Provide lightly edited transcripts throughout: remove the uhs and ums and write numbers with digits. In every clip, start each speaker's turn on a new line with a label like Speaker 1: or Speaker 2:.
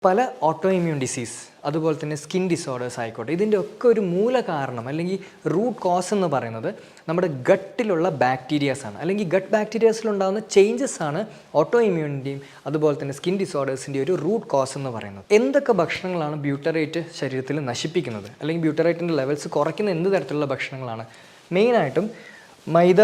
Speaker 1: പല auto immune disease അതുപോലെ തന്നെ സ്കിൻ ഡിസോർഡേഴ്സ് ആയിക്കോട്ടെ, ഇതിൻ്റെ ഒക്കെ ഒരു മൂല കാരണം അല്ലെങ്കിൽ റൂട്ട് കോസ് എന്ന് പറയുന്നത് നമ്മുടെ ഗട്ടിലുള്ള ബാക്ടീരിയാസ് ആണ്. അല്ലെങ്കിൽ ഗട്ട് ബാക്ടീരിയാസിലുണ്ടാകുന്ന ചേഞ്ചസ് ആണ് ഓട്ടോ ഇമ്മ്യൂണിൻ്റെയും അതുപോലെ തന്നെ സ്കിൻ ഡിസോർഡേഴ്സിൻ്റെ ഒരു റൂട്ട് കോസ് എന്ന് പറയുന്നത്. എന്തൊക്കെ ഭക്ഷണങ്ങളാണ് ബ്യൂട്ടറേറ്റ് ശരീരത്തിൽ നശിപ്പിക്കുന്നത് അല്ലെങ്കിൽ ബ്യൂട്ടറേറ്റിൻ്റെ ലെവൽസ് കുറയ്ക്കുന്ന എന്ത് തരത്തിലുള്ള ഭക്ഷണങ്ങളാണ്? മെയിനായിട്ടും മൈദ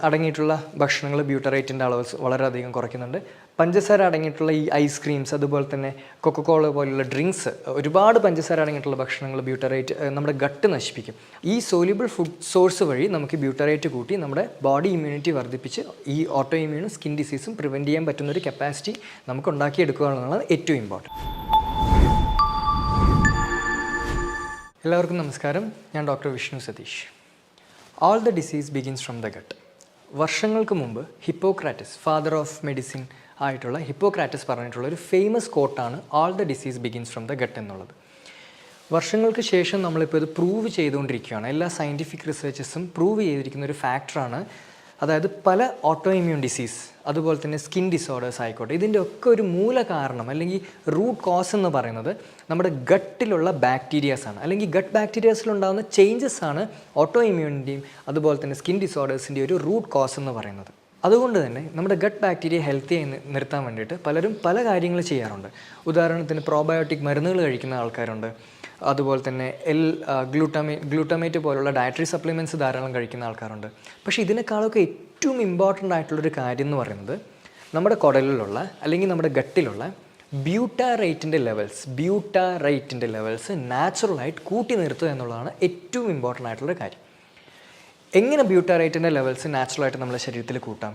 Speaker 1: അടങ്ങിയിട്ടുള്ള ഭക്ഷണങ്ങൾ ബ്യൂട്ടറേറ്റിൻ്റെ അളവ് വളരെയധികം കുറയ്ക്കുന്നുണ്ട്. പഞ്ചസാര അടങ്ങിയിട്ടുള്ള ഈ ഐസ്ക്രീംസ് അതുപോലെ തന്നെ കൊക്കക്കോള പോലുള്ള ഡ്രിങ്ക്സ്, ഒരുപാട് പഞ്ചസാര അടങ്ങിയിട്ടുള്ള ഭക്ഷണങ്ങൾ ബ്യൂട്ടറേറ്റ് നമ്മുടെ ഗട്ട് നശിപ്പിക്കും. ഈ സോല്യൂബിൾ ഫുഡ് സോഴ്സ് വഴി നമുക്ക് ബ്യൂട്ടറേറ്റ് കൂട്ടി നമ്മുടെ ബോഡി ഇമ്മ്യൂണിറ്റി വർദ്ധിപ്പിച്ച് ഈ ഓട്ടോ ഇമ്മ്യൂണും സ്കിൻ ഡിസീസും പ്രിവെൻറ്റ് ചെയ്യാൻ പറ്റുന്നൊരു കപ്പാസിറ്റി നമുക്ക് ഉണ്ടാക്കിയെടുക്കുക എന്നുള്ളതാണ് ഏറ്റവും ഇമ്പോർട്ടൻറ്റ്. എല്ലാവർക്കും നമസ്കാരം, ഞാൻ doctor Vishnu Satheesh. All the disease begins from the gut. വർഷങ്ങൾക്ക് മുമ്പ് ഹിപ്പോക്രാറ്റസ്, ഫാദർ ഓഫ് മെഡിസിൻ ആയിട്ടുള്ള ഹിപ്പോക്രാറ്റസ് പറഞ്ഞിട്ടുള്ള ഒരു ഫേമസ് കോട്ടാണ് all the disease begins from the gut എന്നുള്ളത്. വർഷങ്ങൾക്ക് ശേഷം നമ്മളിപ്പോൾ ഇത് പ്രൂവ് ചെയ്തുകൊണ്ടിരിക്കുകയാണ്. എല്ലാ സയൻറ്റിഫിക് റിസർച്ചസും പ്രൂവ് ചെയ്തിരിക്കുന്ന ഒരു ഫാക്ടറാണ്. അതായത് പല ഓട്ടോ ഇമ്മ്യൂൺ ഡിസീസ് അതുപോലെ തന്നെ സ്കിൻ ഡിസോർഡേഴ്സ് ആയിക്കോട്ടെ, ഇതിൻ്റെ ഒക്കെ ഒരു മൂല കാരണം അല്ലെങ്കിൽ റൂട്ട് കോസ് എന്ന് പറയുന്നത് നമ്മുടെ ഗട്ടിലുള്ള ബാക്ടീരിയാസ് ആണ്. അല്ലെങ്കിൽ ഗട്ട് ബാക്ടീരിയാസിലുണ്ടാകുന്ന ചേഞ്ചസ് ആണ് ഓട്ടോ ഇമ്മ്യൂണിൻ്റെയും അതുപോലെ തന്നെ സ്കിൻ ഡിസോർഡേഴ്സിൻ്റെ ഒരു റൂട്ട് കോസ് എന്ന് പറയുന്നത്. അതുകൊണ്ട് തന്നെ നമ്മുടെ ഗട്ട് ബാക്ടീരിയ ഹെൽത്തി ആയി നിർത്താൻ വേണ്ടിയിട്ട് പലരും പല കാര്യങ്ങൾ ചെയ്യാറുണ്ട്. ഉദാഹരണത്തിന് പ്രോബയോട്ടിക് മരുന്നുകൾ കഴിക്കുന്ന ആൾക്കാരുണ്ട്. അതുപോലെ തന്നെ ഗ്ലൂട്ടമേറ്റ് പോലുള്ള ഡയറ്ററി സപ്ലിമെൻറ്റ്സ് ധാരാളം കഴിക്കുന്ന ആൾക്കാരുണ്ട്. പക്ഷേ ഇതിനേക്കാളൊക്കെ ഏറ്റവും ഇമ്പോർട്ടൻ്റ് ആയിട്ടുള്ളൊരു കാര്യം എന്ന് പറയുന്നത് നമ്മുടെ കുടലിലുള്ള അല്ലെങ്കിൽ നമ്മുടെ ഗട്ടിലുള്ള ബ്യൂട്ടാറേറ്റിൻ്റെ ലെവൽസ് നാച്ചുറലായിട്ട് കൂട്ടി നിർത്തുക എന്നുള്ളതാണ് ഏറ്റവും ഇമ്പോർട്ടൻ്റ് ആയിട്ടുള്ള കാര്യം. എങ്ങനെ ബ്യൂട്ടാറേറ്റിൻ്റെ ലെവൽസ് നാച്ചുറലായിട്ട് നമ്മുടെ ശരീരത്തിൽ കൂട്ടാം?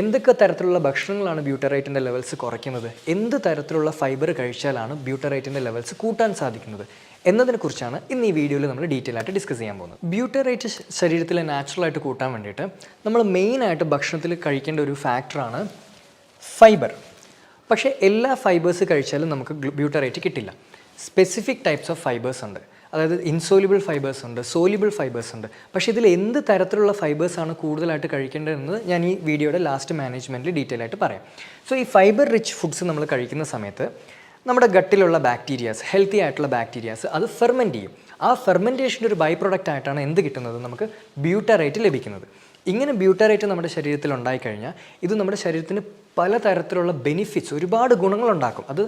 Speaker 1: എന്തൊക്കെ തരത്തിലുള്ള ഭക്ഷണങ്ങളാണ് ബ്യൂട്ടറേറ്റിൻ്റെ ലെവൽസ് കുറയ്ക്കുന്നത്? എന്ത് തരത്തിലുള്ള ഫൈബർ കഴിച്ചാലാണ് ബ്യൂട്ടറേറ്റിൻ്റെ ലെവൽസ് കൂട്ടാൻ സാധിക്കുന്നത് എന്നതിനെക്കുറിച്ചാണ് ഇന്ന് ഈ വീഡിയോയിൽ നമ്മൾ ഡീറ്റെയിൽ ആയിട്ട് ഡിസ്കസ് ചെയ്യാൻ പോകുന്നത്. ബ്യൂട്ടറേറ്റ് ശരീരത്തിൽ നാച്ചുറലായിട്ട് കൂട്ടാൻ വേണ്ടിയിട്ട് നമ്മൾ മെയിനായിട്ട് ഭക്ഷണത്തിൽ കഴിക്കേണ്ട ഒരു ഫാക്ടറാണ് ഫൈബർ. പക്ഷേ എല്ലാ ഫൈബേഴ്സ് കഴിച്ചാലും നമുക്ക് ബ്യൂട്ടറേറ്റ് കിട്ടില്ല. സ്പെസിഫിക് ടൈപ്സ് ഓഫ് ഫൈബേഴ്സ് ഉണ്ട്. അതായത് ഇൻസോല്യൂബിൾ ഫൈബേഴ്സ് ഉണ്ട്, സോല്യൂബിൾ ഫൈബേഴ്സ് ഉണ്ട്. പക്ഷേ ഇതിൽ എന്ത് തരത്തിലുള്ള ഫൈബേഴ്സാണ് കൂടുതലായിട്ട് കഴിക്കേണ്ടതെന്ന് ഞാൻ ഈ വീഡിയോയുടെ ലാസ്റ്റ് മാനേജ്മെൻറ്റിൽ ഡീറ്റെയിൽ ആയിട്ട് പറയാം. സോ ഈ ഫൈബർ റിച്ച് ഫുഡ്സ് നമ്മൾ കഴിക്കുന്ന സമയത്ത് നമ്മുടെ ഗട്ടിലുള്ള ബാക്ടീരിയാസ്, ഹെൽത്തി ആയിട്ടുള്ള ബാക്ടീരിയാസ് അത് ഫെർമെൻറ്റ് ചെയ്യും. ആ ഫെർമെൻറ്റേഷൻ്റെ ഒരു ബൈ പ്രൊഡക്റ്റ് ആയിട്ടാണ് എന്ത് കിട്ടുന്നത്? നമുക്ക് ബ്യൂട്ടറേറ്റ് ലഭിക്കുന്നത്. ഇങ്ങനെ ബ്യൂട്ടറേറ്റ് നമ്മുടെ ശരീരത്തിൽ ഉണ്ടായിക്കഴിഞ്ഞാൽ ഇത് നമ്മുടെ ശരീരത്തിന് പലതരത്തിലുള്ള ബെനിഫിറ്റ്സ്, ഒരുപാട് ഗുണങ്ങളുണ്ടാക്കും. അത്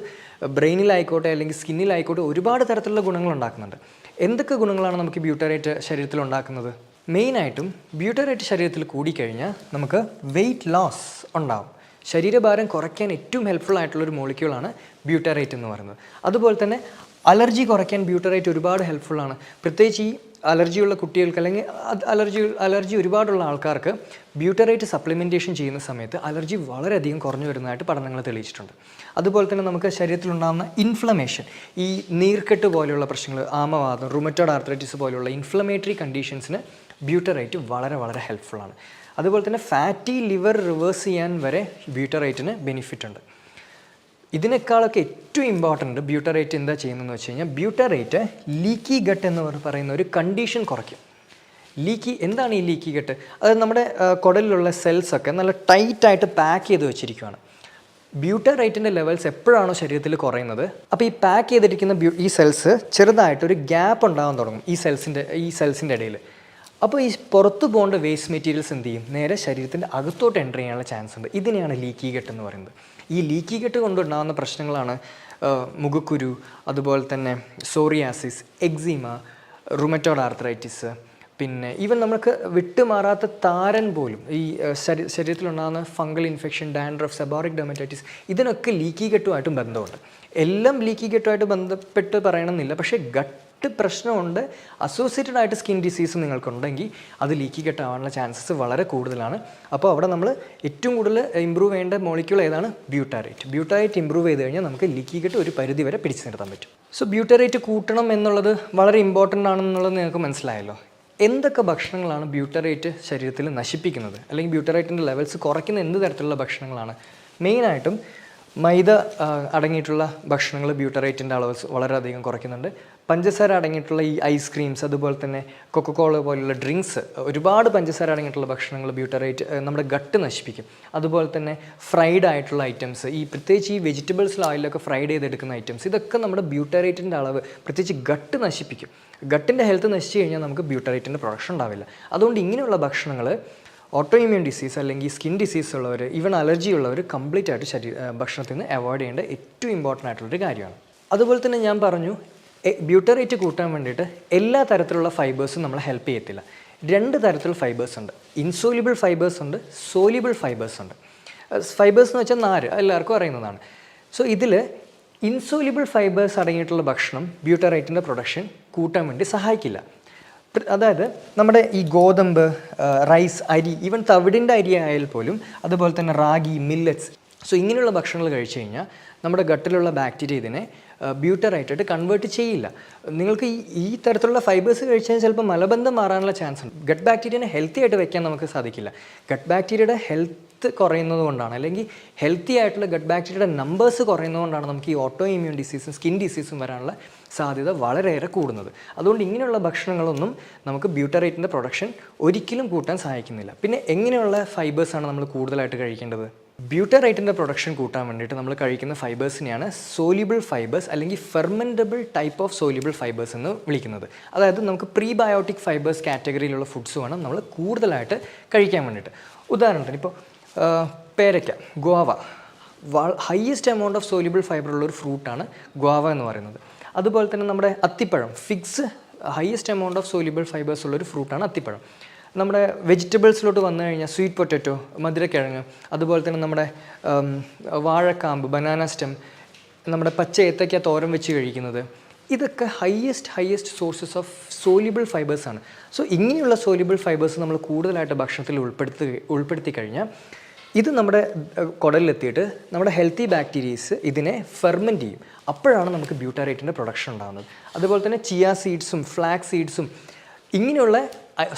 Speaker 1: ബ്രെയിനിലായിക്കോട്ടെ അല്ലെങ്കിൽ സ്കിന്നിലായിക്കോട്ടെ ഒരുപാട് തരത്തിലുള്ള ഗുണങ്ങളുണ്ടാക്കുന്നുണ്ട്. എന്തൊക്കെ ഗുണങ്ങളാണ് നമുക്ക് ബ്യൂട്ടറേറ്റ് ശരീരത്തിൽ ഉണ്ടാക്കുന്നത്? മെയിനായിട്ടും ബ്യൂട്ടറേറ്റ് ശരീരത്തിൽ കൂടിക്കഴിഞ്ഞാൽ നമുക്ക് വെയ്റ്റ് ലോസ് ഉണ്ടാകും. ശരീരഭാരം കുറയ്ക്കാൻ ഏറ്റവും ഹെൽപ്ഫുൾ ആയിട്ടുള്ളൊരു മോളിക്യൂളാണ് ബ്യൂട്ടറേറ്റ് എന്ന് പറയുന്നത്. അതുപോലെ തന്നെ അലർജി കുറയ്ക്കാൻ ബ്യൂട്ടറേറ്റ് ഒരുപാട് ഹെൽപ്ഫുള്ളാണ്. പ്രത്യേകിച്ച് ഈ അലർജിയുള്ള കുട്ടികൾക്ക് അല്ലെങ്കിൽ അലർജി ഒരുപാടുള്ള ആൾക്കാർക്ക് ബ്യൂട്ടറേറ്റ് സപ്ലിമെൻറ്റേഷൻ ചെയ്യുന്ന സമയത്ത് അലർജി വളരെയധികം കുറഞ്ഞു വരുന്നതായിട്ട് പഠനങ്ങൾ തെളിയിച്ചിട്ടുണ്ട്. അതുപോലെ തന്നെ നമുക്ക് ശരീരത്തിലുണ്ടാകുന്ന ഇൻഫ്ലമേഷൻ, ഈ നീർക്കെട്ട് പോലെയുള്ള പ്രശ്നങ്ങൾ, ആമവാദം, റുമറ്റോയ്ഡ് ആർത്രൈറ്റിസ് പോലെയുള്ള ഇൻഫ്ലമേറ്ററി കണ്ടീഷൻസിന് ബ്യൂട്ടറേറ്റ് വളരെ വളരെ ഹെൽപ്ഫുള്ളാണ്. അതുപോലെ തന്നെ ഫാറ്റി ലിവർ റിവേഴ്സ് ചെയ്യാൻ വരെ ബ്യൂട്ടറേറ്റിന് ബെനിഫിറ്റ് ഉണ്ട്. ഇതിനേക്കാളൊക്കെ ഏറ്റവും ഇമ്പോർട്ടൻ്റ് ബ്യൂട്ടറേറ്റ് എന്താ ചെയ്യുന്നതെന്ന് വെച്ച് കഴിഞ്ഞാൽ ബ്യൂട്ടറേറ്റ് ലീക്കി ഗട്ട് എന്ന് പറയുന്ന ഒരു കണ്ടീഷൻ കുറയ്ക്കും. എന്താണ് ഈ ലീക്കി ഗട്ട്? അതായത് നമ്മുടെ കുടലിലുള്ള സെൽസൊക്കെ നല്ല ടൈറ്റായിട്ട് പാക്ക് ചെയ്ത് വെച്ചിരിക്കുകയാണ്. ബ്യൂട്ടറേറ്റിൻ്റെ ലെവൽസ് എപ്പോഴാണോ ശരീരത്തിൽ കുറയുന്നത്, അപ്പോൾ ഈ പാക്ക് ചെയ്തിരിക്കുന്ന ഈ സെൽസ് ചെറുതായിട്ടൊരു ഗ്യാപ്പ് ഉണ്ടാകാൻ തുടങ്ങും ഈ സെൽസിൻ്റെ ഇടയിൽ. അപ്പോൾ ഈ പുറത്തു പോകേണ്ട വേസ്റ്റ് മെറ്റീരിയൽസ് എന്ത് ചെയ്യും? നേരെ ശരീരത്തിൻ്റെ അകത്തോട്ട് എൻ്റർ ചെയ്യാനുള്ള ചാൻസ് ഉണ്ട്. ഇതിനെയാണ് ലീക്കി ഗട്ട് എന്ന് പറയുന്നത്. ഈ ലീക്കി ഗട്ട് കൊണ്ടുണ്ടാകുന്ന പ്രശ്നങ്ങളാണ് മുഖക്കുരു, അതുപോലെ തന്നെ സോറിയാസിസ്, എക്സിമ, റുമറ്റോയ്ഡ് ആർത്രൈറ്റിസ്, പിന്നെ ഈവൻ നമുക്ക് വിട്ടുമാറാത്ത താരൻ പോലും, ഈ ശരീരത്തിലുണ്ടാകുന്ന fungal infection, dandruff, seborrheic dermatitis, ഇതിനൊക്കെ ലീക്കി ഗട്ടുമായിട്ടും ബന്ധമുണ്ട്. എല്ലാം ലീക്കി ഗട്ടുമായിട്ട് ബന്ധപ്പെട്ട് പറയണമെന്നില്ല, പക്ഷേ ഗട്ട് പ്രശ്നമുണ്ട്, അസോസിയേറ്റഡ് ആയിട്ട് സ്കിൻ ഡിസീസ് നിങ്ങൾക്കുണ്ടെങ്കിൽ അത് ലീക്കി ഗട്ട് ആവാനുള്ള ചാൻസസ് വളരെ കൂടുതലാണ്. അപ്പോൾ അവിടെ നമ്മൾ ഏറ്റവും കൂടുതൽ ഇമ്പ്രൂവ് ചെയ്യേണ്ട മോളിക്യൂൾ ഏതാണ്? ബ്യൂട്ടറേറ്റ് ഇമ്പ്രൂവ് ചെയ്ത് കഴിഞ്ഞാൽ നമുക്ക് ലീക്കി ഗട്ട് ഒരു പരിധി വരെ പിടിച്ചു നിർത്താൻ പറ്റും. സോ ബ്യൂട്ടറേറ്റ് കൂട്ടണം എന്നുള്ളത് വളരെ ഇമ്പോർട്ടൻ്റ് ആണെന്നുള്ളത് നിങ്ങൾക്ക് മനസ്സിലായല്ലോ. എന്തൊക്കെ ഭക്ഷണങ്ങളാണ് ബ്യൂട്ടറേറ്റ് ശരീരത്തിൽ നശിപ്പിക്കുന്നത് അല്ലെങ്കിൽ ബ്യൂട്ടറേറ്റിൻ്റെ ലെവൽസ് കുറയ്ക്കുന്ന എന്ത് തരത്തിലുള്ള ഭക്ഷണങ്ങളാണ്? മെയിനായിട്ടും മൈദ അടങ്ങിയിട്ടുള്ള ഭക്ഷണങ്ങൾ ബ്യൂട്ടറേറ്റിൻ്റെ അളവ് വളരെയധികം കുറയ്ക്കുന്നുണ്ട്. പഞ്ചസാര അടങ്ങിയിട്ടുള്ള ഈ ഐസ്ക്രീംസ്, അതുപോലെ തന്നെ കൊക്കക്കോള പോലുള്ള ഡ്രിങ്ക്സ്, ഒരുപാട് പഞ്ചസാര അടങ്ങിയിട്ടുള്ള ഭക്ഷണങ്ങൾ ബ്യൂട്ടറേറ്റ് നമ്മുടെ ഗട്ട് നശിപ്പിക്കും. അതുപോലെ തന്നെ ഫ്രൈഡ് ആയിട്ടുള്ള ഐറ്റംസ്, ഈ പ്രത്യേകിച്ച് ഈ വെജിറ്റബിൾസിൽ ഓയിലൊക്കെ ഫ്രൈഡ് ചെയ്തെടുക്കുന്ന ഐറ്റംസ്, ഇതൊക്കെ നമ്മുടെ ബ്യൂട്ടറേറ്റിൻ്റെ അളവ് പ്രത്യേകിച്ച് ഗട്ട് നശിപ്പിക്കും. ഗട്ടിൻ്റെ ഹെൽത്ത് നശിച്ചു കഴിഞ്ഞാൽ നമുക്ക് ബ്യൂട്ടറേറ്റിൻ്റെ പ്രൊഡക്ഷൻ ഉണ്ടാവില്ല. അതുകൊണ്ട് ഇങ്ങനെയുള്ള ഭക്ഷണങ്ങൾ ഓട്ടോ ഇമ്മ്യൂൺ ഡിസീസ് അല്ലെങ്കിൽ സ്കിൻ ഡിസീസ് ഉള്ളവർ, ഈവൻ അലർജി ഉള്ളവർ കംപ്ലീറ്റ് ആയിട്ട് ഭക്ഷണത്തിൽ നിന്ന് അവോയ്ഡ് ചെയ്യേണ്ട ഏറ്റവും ഇമ്പോർട്ടൻ്റ് ആയിട്ടുള്ളൊരു കാര്യമാണ്. അതുപോലെ തന്നെ ഞാൻ പറഞ്ഞു, ബ്യൂട്ടറേറ്റ് കൂട്ടാൻ വേണ്ടിയിട്ട് എല്ലാ തരത്തിലുള്ള ഫൈബേഴ്സും നമ്മളെ ഹെൽപ്പ് ചെയ്യത്തില്ല. 2 തരത്തിലുള്ള ഫൈബേഴ്സ് ഉണ്ട്. ഇൻസോലിബിൾ ഫൈബേഴ്സ് ഉണ്ട്, സോലിബിൾ ഫൈബേഴ്സ് ഉണ്ട്. ഫൈബേഴ്സ് എന്ന് വെച്ചാൽ നാര്, എല്ലാവർക്കും അറിയുന്നതാണ്. സോ ഇതിൽ ഇൻസോലിബിൾ ഫൈബേഴ്സ് അടങ്ങിയിട്ടുള്ള ഭക്ഷണം ബ്യൂട്ടറേറ്റിൻ്റെ പ്രൊഡക്ഷൻ കൂട്ടാൻ വേണ്ടി സഹായിക്കില്ല. അതായത് നമ്മുടെ ഈ ഗോതമ്പ്, റൈസ്, അരി, ഈവൻ തവിടിൻ്റെ അരി ആയാൽ പോലും, അതുപോലെ തന്നെ റാഗി, മില്ലറ്റ്സ്, സോ ഇങ്ങനെയുള്ള ഭക്ഷണങ്ങൾ കഴിച്ചു കഴിഞ്ഞാൽ നമ്മുടെ ഗട്ടിലുള്ള ബാക്ടീരിയ ഇതിനെ ബ്യൂട്ടറേറ്റായിട്ട് കൺവേർട്ട് ചെയ്യില്ല. നിങ്ങൾക്ക് ഈ തരത്തിലുള്ള ഫൈബേഴ്സ് കഴിച്ചാൽ ചിലപ്പോൾ മലബന്ധം മാറാനുള്ള ചാൻസ് ഉണ്ട്. ഗട്ട് ബാക്ടീരിയനെ ഹെൽത്തി ആയിട്ട് വെക്കാൻ നമുക്ക് സാധിക്കില്ല. ഗട്ട് ബാക്ടീരിയയുടെ ഹെൽത്ത് കുറയുന്നത് കൊണ്ടാണ്, അല്ലെങ്കിൽ ഹെൽത്തി ആയിട്ടുള്ള ഗട്ട് ബാക്ടീരിയയുടെ നമ്പേഴ്സ് കുറയുന്നത് കൊണ്ടാണ് നമുക്ക് ഈ ഓട്ടോ ഇമ്മ്യൂൺ ഡിസീസും സ്കിൻ ഡിസീസും വരാനുള്ള സാധ്യത വളരെയേറെ കൂടുന്നത്. അതുകൊണ്ട് ഇങ്ങനെയുള്ള ഭക്ഷണങ്ങളൊന്നും നമുക്ക് ബ്യൂട്ടറേറ്റിൻ്റെ പ്രൊഡക്ഷൻ ഒരിക്കലും കൂട്ടാൻ സഹായിക്കുന്നില്ല. പിന്നെ എങ്ങനെയുള്ള ഫൈബേഴ്സാണ് നമ്മൾ കൂടുതലായിട്ട് കഴിക്കേണ്ടത്? ബ്യൂട്ടറേറ്റിൻ്റെ പ്രൊഡക്ഷൻ കൂട്ടാൻ വേണ്ടിയിട്ട് നമ്മൾ കഴിക്കുന്ന ഫൈബേഴ്സിനെയാണ് സോലിബിൾ ഫൈബേഴ്സ് അല്ലെങ്കിൽ ഫെർമെൻറ്റബിൾ ടൈപ്പ് ഓഫ് സോലിബിൾ ഫൈബേഴ്സ് എന്ന് വിളിക്കുന്നത്. അതായത് നമുക്ക് പ്രീബയോട്ടിക് ഫൈബേഴ്സ് കാറ്റഗറിയിലുള്ള ഫുഡ്സ് വേണം നമ്മൾ കൂടുതലായിട്ട് കഴിക്കാൻ വേണ്ടിയിട്ട്. ഉദാഹരണത്തിന് ഇപ്പോൾ പേരയ്ക്ക, guava, highest amount of soluble fibre ഉള്ളൊരു ഫ്രൂട്ടാണ് ഗോവ എന്ന് പറയുന്നത്. അതുപോലെ തന്നെ നമ്മുടെ അത്തിപ്പഴം, figs, highest amount of soluble fibres ഉള്ളൊരു ഫ്രൂട്ടാണ് അത്തിപ്പഴം. നമ്മുടെ വെജിറ്റബിൾസിലോട്ട് വന്നു കഴിഞ്ഞാൽ സ്വീറ്റ് പൊറ്ററ്റോ, മധുരക്കിഴങ്ങ്, അതുപോലെ തന്നെ നമ്മുടെ വാഴക്കാമ്പ്, ബനാന സ്റ്റെം, നമ്മുടെ പച്ച ഏത്തയ്ക്ക തോരൻ വെച്ച് കഴിക്കുന്നത്, ഇതൊക്കെ ഹയ്യസ്റ്റ് സോഴ്സസ് ഓഫ് സോലിബിൾ ഫൈബേഴ്സാണ്. സോ ഇങ്ങനെയുള്ള സോലിബിൾ ഫൈബേഴ്സ് നമ്മൾ കൂടുതലായിട്ട് ഭക്ഷണത്തിൽ ഉൾപ്പെടുത്തി കഴിഞ്ഞാൽ ഇത് നമ്മുടെ കുടലിലെത്തിയിട്ട് നമ്മുടെ ഹെൽത്തി ബാക്ടീരിയസ് ഇതിനെ ഫെർമെൻറ്റ് ചെയ്യും. അപ്പോഴാണ് നമുക്ക് ബ്യൂട്ടറേറ്റിൻ്റെ പ്രൊഡക്ഷൻ ഉണ്ടാകുന്നത്. അതുപോലെ തന്നെ ചിയ സീഡ്സും ഫ്ലാക്സ് സീഡ്സും ഇങ്ങനെയുള്ള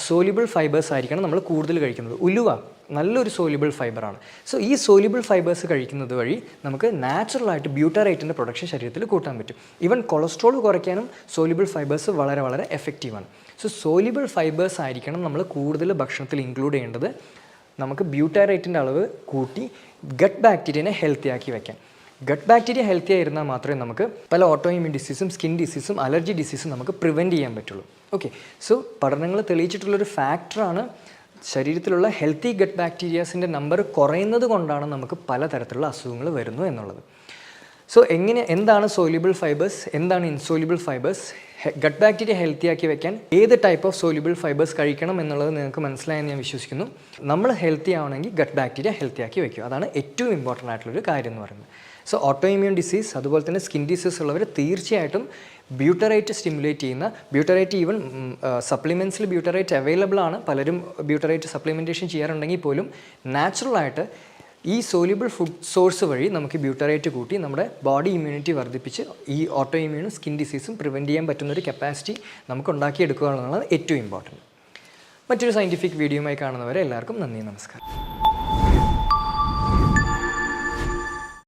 Speaker 1: സോലിബിൾ ഫൈബേഴ്സ് ആയിരിക്കണം നമ്മൾ കൂടുതൽ കഴിക്കുന്നത്. ഉലുവ നല്ലൊരു സോലിബിൾ ഫൈബറാണ്. സോ ഈ സോലിബിൾ ഫൈബേഴ്സ് കഴിക്കുന്നത് വഴി നമുക്ക് നാച്ചുറലായിട്ട് ബ്യൂട്ടറേറ്റിൻ്റെ പ്രൊഡക്ഷൻ ശരീരത്തിൽ കൂട്ടാൻ പറ്റും. ഈവൻ കൊളസ്ട്രോൾ കുറയ്ക്കാനും സോലിബിൾ ഫൈബേഴ്സ് വളരെ എഫക്റ്റീവാണ്. സോ സോലിബിൾ ഫൈബേഴ്സ് ആയിരിക്കണം നമ്മൾ കൂടുതൽ ഭക്ഷണത്തിൽ ഇൻക്ലൂഡ് ചെയ്യേണ്ടത്. നമുക്ക് ബ്യൂട്ടറേറ്റിൻ്റെ അളവ് കൂട്ടി ഗട്ട് ബാക്ടീരിയനെ ഹെൽത്തി ആക്കി വെക്കാം. ഗട്ട് ബാക്ടീരിയ ഹെൽത്തി ആയിരുന്നാൽ മാത്രമേ നമുക്ക് പല ഓട്ടോ ഇമ്മ്യൂൺ ഡിസീസും സ്കിൻ ഡിസീസും അലർജി ഡിസീസും നമുക്ക് പ്രിവെൻറ്റ് ചെയ്യാൻ പറ്റുള്ളൂ. ഓക്കെ, സോ പഠനങ്ങൾ തെളിയിച്ചിട്ടുള്ളൊരു ഫാക്ടറാണ് ശരീരത്തിലുള്ള ഹെൽത്തി ഗട്ട് ബാക്ടീരിയാസിൻ്റെ നമ്പർ കുറയുന്നത് കൊണ്ടാണ് നമുക്ക് പലതരത്തിലുള്ള അസുഖങ്ങൾ വരുന്നു എന്നുള്ളത്. സോ എന്താണ് സോല്യൂബിൾ ഫൈബേഴ്സ്, എന്താണ് insoluble fibres, gut bacteria healthy ആക്കി വെക്കാൻ ഏത് ടൈപ്പ് ഓഫ് സോല്യൂബിൾ ഫൈബേഴ്സ് കഴിക്കണം എന്നുള്ളത് നിങ്ങൾക്ക് മനസ്സിലായെന്ന് ഞാൻ വിശ്വസിക്കുന്നു. നമ്മൾ ഹെൽത്തി ആവണമെങ്കിൽ ഗട്ട് ബാക്ടീരിയ ഹെൽത്തി ആക്കി വെക്കുക. അതാണ് ഏറ്റവും ഇമ്പോർട്ടൻ്റ് ആയിട്ടുള്ളൊരു കാര്യം എന്ന് പറയുന്നത്. സോ ഓട്ടോ ഇമ്മ്യൂൺ ഡിസീസ്, അതുപോലെ തന്നെ സ്കിൻ ഡിസീസ് ഉള്ളവർ തീർച്ചയായിട്ടും ബ്യൂട്ടറേറ്റ് സ്റ്റിമുലേറ്റ് ചെയ്യുന്ന, ബ്യൂട്ടറേറ്റ് ഈവൻ സപ്ലിമെൻറ്റ്സിൽ ബ്യൂട്ടറേറ്റ് അവൈലബിൾ ആണ്. പലരും ബ്യൂട്ടറേറ്റ് സപ്ലിമെൻറ്റേഷൻ ചെയ്യാറുണ്ടെങ്കിൽ പോലും നാച്ചുറലായിട്ട് ഈ സോല്യൂബിൾ ഫുഡ് സോഴ്സ് വഴി നമുക്ക് ബ്യൂട്ടറേറ്റ് കൂട്ടി നമ്മുടെ ബോഡി ഇമ്മ്യൂണിറ്റി വർദ്ധിപ്പിച്ച് ഈ ഓട്ടോ ഇമ്മ്യൂണും സ്കിൻ ഡിസീസും പ്രിവെൻറ്റ് ചെയ്യാൻ പറ്റുന്നൊരു കപ്പാസിറ്റി നമുക്ക് ഉണ്ടാക്കിയെടുക്കുക എന്നുള്ളതാണ് ഏറ്റവും ഇമ്പോർട്ടൻറ്റ്. മറ്റൊരു സയൻറ്റിഫിക് വീഡിയോയുമായി കാണുന്നവരെ എല്ലാവർക്കും നന്ദി, നമസ്കാരം.